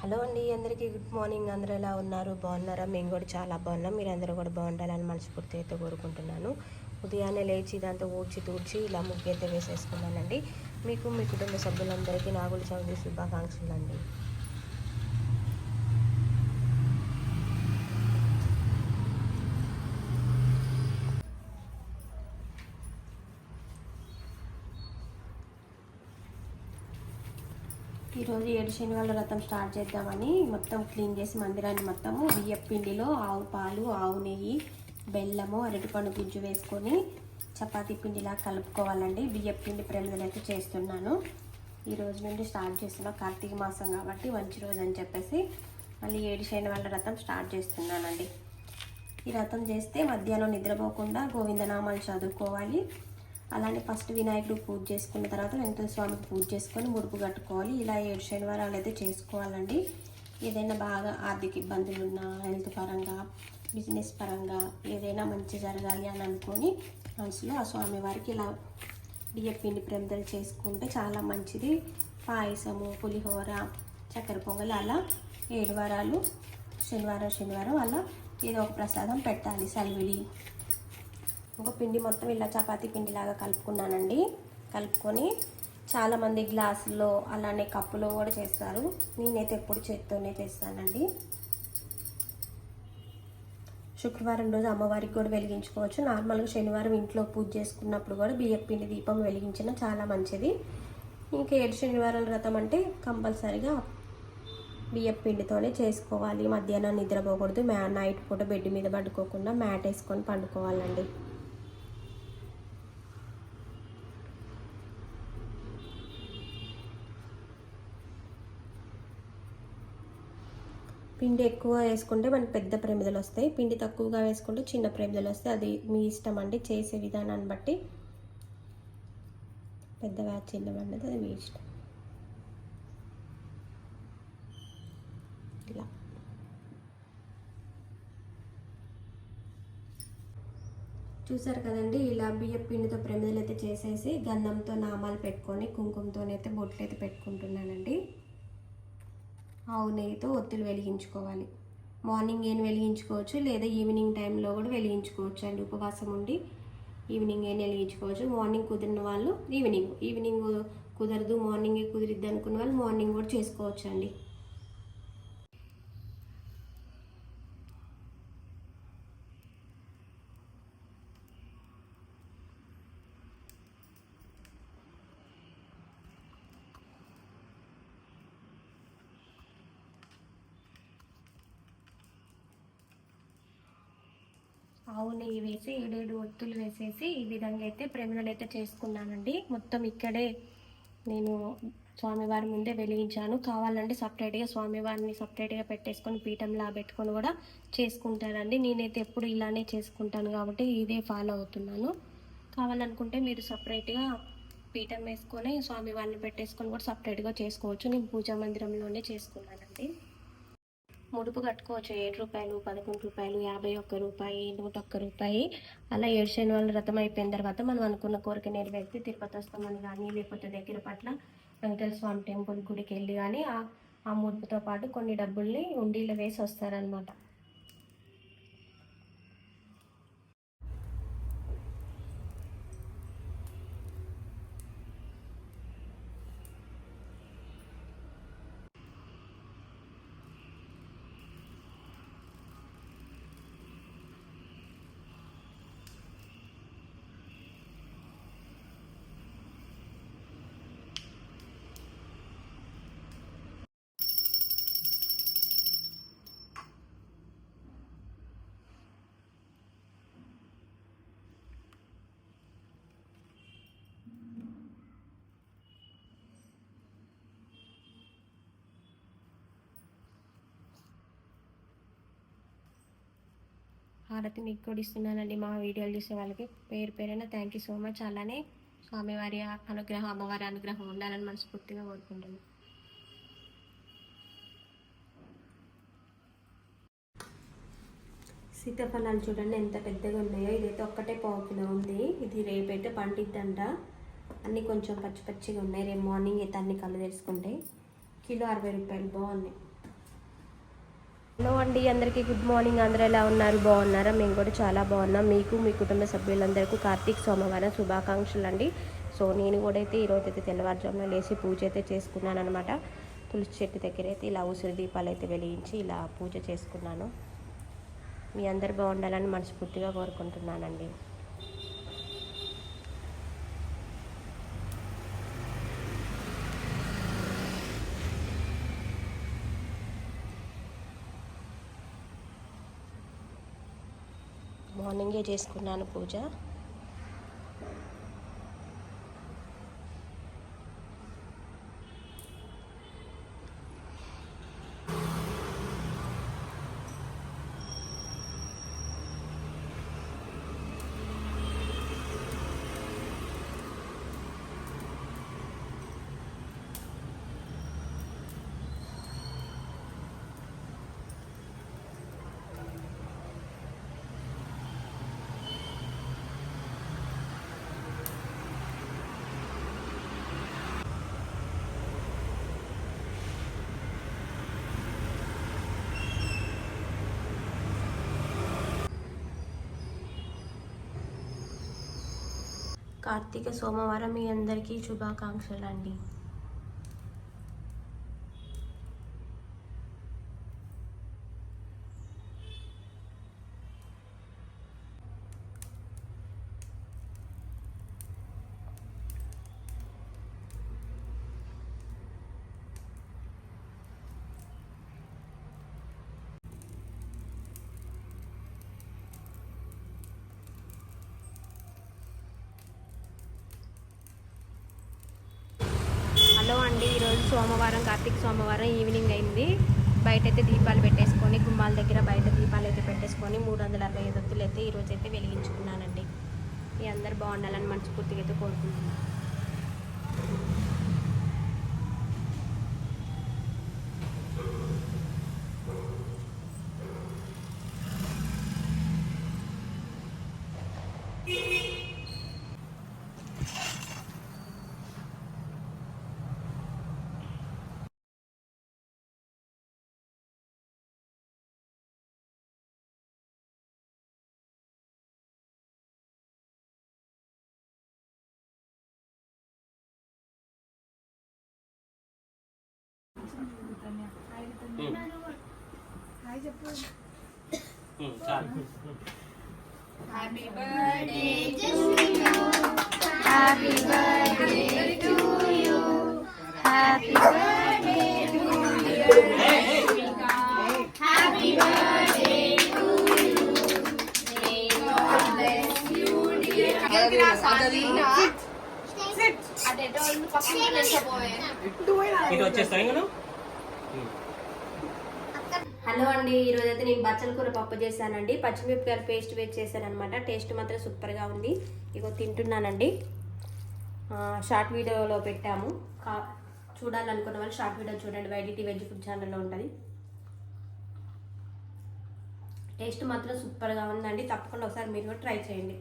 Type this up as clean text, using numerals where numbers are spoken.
Hello అండి, అందరికీ good morning. అందరూ ఎలా ఉన్నారు? బాగున్నారా? మేము కూడా చాలా బాగున్నాం. మీరు అందరూ కూడా బాగుండాలని మనస్ఫూర్తి అయితే కోరుకుంటున్నాను. ఉదయాన్నే లేచి దాంతో ఊడ్చి తూడ్చి ఇలా ముగ్గు అయితే వేసేసుకున్నానండి. మీకు మీ కుటుంబ సభ్యులందరికీ నాగుల చవితి శుభాకాంక్షలు అండి. ఈరోజు 7 శనివారాల వ్రతం స్టార్ట్ చేద్దామని మొత్తం క్లీన్ చేసి మందిరాన్ని మొత్తము బియ్యపు పిండిలో ఆవు పాలు, ఆవు నెయ్యి, బెల్లము, అరటిపండు గుజ్జు వేసుకొని చపాతీ పిండిలా కలుపుకోవాలండి. బియ్యపు పిండి ప్రమిదలు అయితే చేస్తున్నాను. ఈ రోజు నుండి స్టార్ట్ చేస్తున్నా. కార్తీక మాసం కాబట్టి మంచి రోజు అని చెప్పేసి మళ్ళీ 7 శనివారాల వ్రతం స్టార్ట్ చేస్తున్నానండి. ఈ వ్రతం చేస్తే మధ్యాహ్నం నిద్రపోకుండా గోవిందనామాలు చదువుకోవాలి. అలానే ఫస్ట్ వినాయకుడు పూజ చేసుకున్న తర్వాత వెంకటేశ్వర స్వామికి పూజ చేసుకొని ముడుపు కట్టుకోవాలి. ఇలా 7 శనివారాలు అయితే చేసుకోవాలండి. ఏదైనా బాగా ఆర్థిక ఇబ్బందులు ఉన్నా, హెల్త్ పరంగా, బిజినెస్ పరంగా ఏదైనా మంచి జరగాలి అని అనుకొని మనసులో ఆ స్వామివారికి ఇలా బియ్య పిండి ప్రమిదలు చేసుకుంటే చాలా మంచిది. పాయసము, పులిహోర, చక్కెర పొంగల్ అలా 7 వారాలు శనివారం అలా ఏదో ఒక ప్రసాదం పెట్టాలి. సల్విడి ఒక పిండి మొత్తం ఇలా చపాతీ పిండిలాగా కలుపుకున్నానండి. కలుపుకొని చాలామంది గ్లాసుల్లో అలానే కప్పులో కూడా చేస్తారు. నేనైతే ఎప్పుడు చేత్తోనే చేస్తానండి. శుక్రవారం రోజు అమ్మవారికి కూడా వెలిగించుకోవచ్చు. నార్మల్గా శనివారం ఇంట్లో పూజ చేసుకున్నప్పుడు కూడా బియ్యపు పిండి దీపం వెలిగించిన చాలా మంచిది. ఇంకా 7 శనివారాల వ్రతం అంటే కంపల్సరీగా బియ్యపు పిండితోనే చేసుకోవాలి. మధ్యాహ్నం నిద్రపోకూడదు. నైట్ పూట బెడ్ మీద పడుకోకుండా మ్యాట్ వేసుకొని పండుకోవాలండి. పిండి ఎక్కువ వేసుకుంటే మనకి పెద్ద ప్రమిదలు వస్తాయి. పిండి తక్కువగా వేసుకుంటే చిన్న ప్రమిదలు వస్తాయి. అది మీ ఇష్టం అండి. చేసే విధానాన్ని బట్టి పెద్దగా చిన్నవన్నది అది మీ ఇష్టం. ఇలా చూసారు కదండి. ఇలా బియ్యం పిండితో ప్రమిదలు అయితే చేసేసి గంధంతో నామాలు పెట్టుకొని కుంకుమతోనైతే బొట్లు అయితే పెట్టుకుంటున్నానండి. ఆవు నెయ్యితో ఒత్తులు వెలిగించుకోవాలి. మార్నింగ్ ఏం వెలిగించుకోవచ్చు, లేదా ఈవినింగ్ టైంలో కూడా వెలిగించుకోవచ్చు అండి. ఉపవాసం ఉండి ఈవినింగ్ ఏం వెలిగించుకోవచ్చు. మార్నింగ్ కుదిరిన వాళ్ళు ఈవినింగ్ కుదరదు, మార్నింగే కుదిరిద్ది అనుకున్న వాళ్ళు మార్నింగ్ కూడా చేసుకోవచ్చు అండి. ఆవు నెయ్యి వేసి 7 ఒత్తులు వేసేసి ఈ విధంగా అయితే ప్రమిదలు అయితే చేసుకున్నానండి. మొత్తం ఇక్కడే నేను స్వామివారి ముందే వెలిగించాను. కావాలంటే సపరేట్గా స్వామివారిని సపరేట్గా పెట్టేసుకొని పీఠంలా పెట్టుకొని కూడా చేసుకుంటానండి. నేనైతే ఎప్పుడు ఇలానే చేసుకుంటాను కాబట్టి ఇదే ఫాలో అవుతున్నాను. కావాలనుకుంటే మీరు సపరేట్గా పీఠం వేసుకొని స్వామివారిని పెట్టేసుకొని కూడా సపరేట్గా చేసుకోవచ్చు. నేను పూజా మందిరంలోనే చేసుకున్నానండి. ముడుపు కట్టుకోవచ్చు. 7 రూపాయలు, 11 రూపాయలు, 51 రూపాయి, 101 రూపాయి అలా 7 శనివారాల వ్రతం అయిపోయిన తర్వాత మనం అనుకున్న కోరిక నెరవేర్చి తిరుపతి వస్తామని కానీ, లేకపోతే దగ్గర పట్ల వెంకటేశ్వర స్వామి టెంపుల్ గుడికి వెళ్ళి కానీ ఆ ముడుపుతో పాటు కొన్ని డబ్బుల్ని ఉండీలో వేసి వస్తారనమాట. హారతి మీకు కూడా ఇస్తున్నానండి. మా వీడియోలు చూసే వాళ్ళకి పేరు పేరైనా థ్యాంక్ యూ సో మచ్. అలానే స్వామివారి అనుగ్రహం, అమ్మవారి అనుగ్రహం ఉండాలని మనస్ఫూర్తిగా కోరుకుంటున్నాను. సీతాఫలాలు చూడండి ఎంత పెద్దగా ఉన్నాయో. ఇదైతే ఒక్కటే 1/4 కిలో ఉంది. ఇది రేపైతే పండిద్దంట. అన్నీ కొంచెం పచ్చి పచ్చిగా ఉన్నాయి. రేపు మార్నింగ్ అయితే అన్ని కళ్ళు తెరుచుకుంటాయి. కిలో 60 రూపాయలు. బాగున్నాయి. హలో అండి, అందరికీ గుడ్ మార్నింగ్. అందరూ ఎలా ఉన్నారు? బాగున్నారా? మేము కూడా చాలా బాగున్నాం. మీకు మీ కుటుంబ సభ్యులందరికీ కార్తీక సోమవారం శుభాకాంక్షలు అండి. సో నేను కూడా అయితే ఈరోజు అయితే తెల్లవారుజామున లేచి పూజ అయితే చేసుకున్నాను అనమాట. తులసి చెట్టు దగ్గర అయితే ఇలా ఉసిరి దీపాలు అయితే వెలిగించి ఇలా పూజ చేసుకున్నాను. మీ అందరు బాగుండాలని మనస్ఫూర్తిగా కోరుకుంటున్నానండి. మార్నింగే చేసుకున్నాను పూజ. కార్తీక సోమవారం మీ అందరికీ శుభాకాంక్షలు అండి. హలో అండి, ఈరోజు సోమవారం, కార్తీక సోమవారం ఈవినింగ్ అయింది. బయట అయితే దీపాలు పెట్టేసుకొని, గుమ్మాల దగ్గర బయట దీపాలు అయితే పెట్టేసుకొని 365 ఒత్తులు అయితే ఈరోజు అయితే వెలిగించుకున్నానండి. మీ అందరు బాగుండాలని మనస్ఫూర్తిగా అయితే కోరుకుంటున్నాను. Happy birthday to you. Happy birthday to you. Happy birthday to you. Happy birthday to you. May God bless you, dear. Sit. ఇటు వచ్చేస్తాయి కదా. హలో అండి, ఈరోజు అయితే నేను బచ్చల కూర పప్పు చేశానండి. పచ్చిమిరపకాయలు పేస్ట్ వేసి చేశాను అనమాట. టేస్ట్ మాత్రం సూపర్గా ఉంది. ఇగో తింటున్నానండి. షార్ట్ వీడియోలో పెట్టాము, చూడాలనుకున్న వాళ్ళు షార్ట్ వీడియో చూడండి. వైడిటీ వెజ్ ఫుడ్ ఛానల్లో ఉంటుంది. టేస్ట్ మాత్రం సూపర్గా ఉందండి. తప్పకుండా ఒకసారి మీరు కూడా ట్రై చేయండి.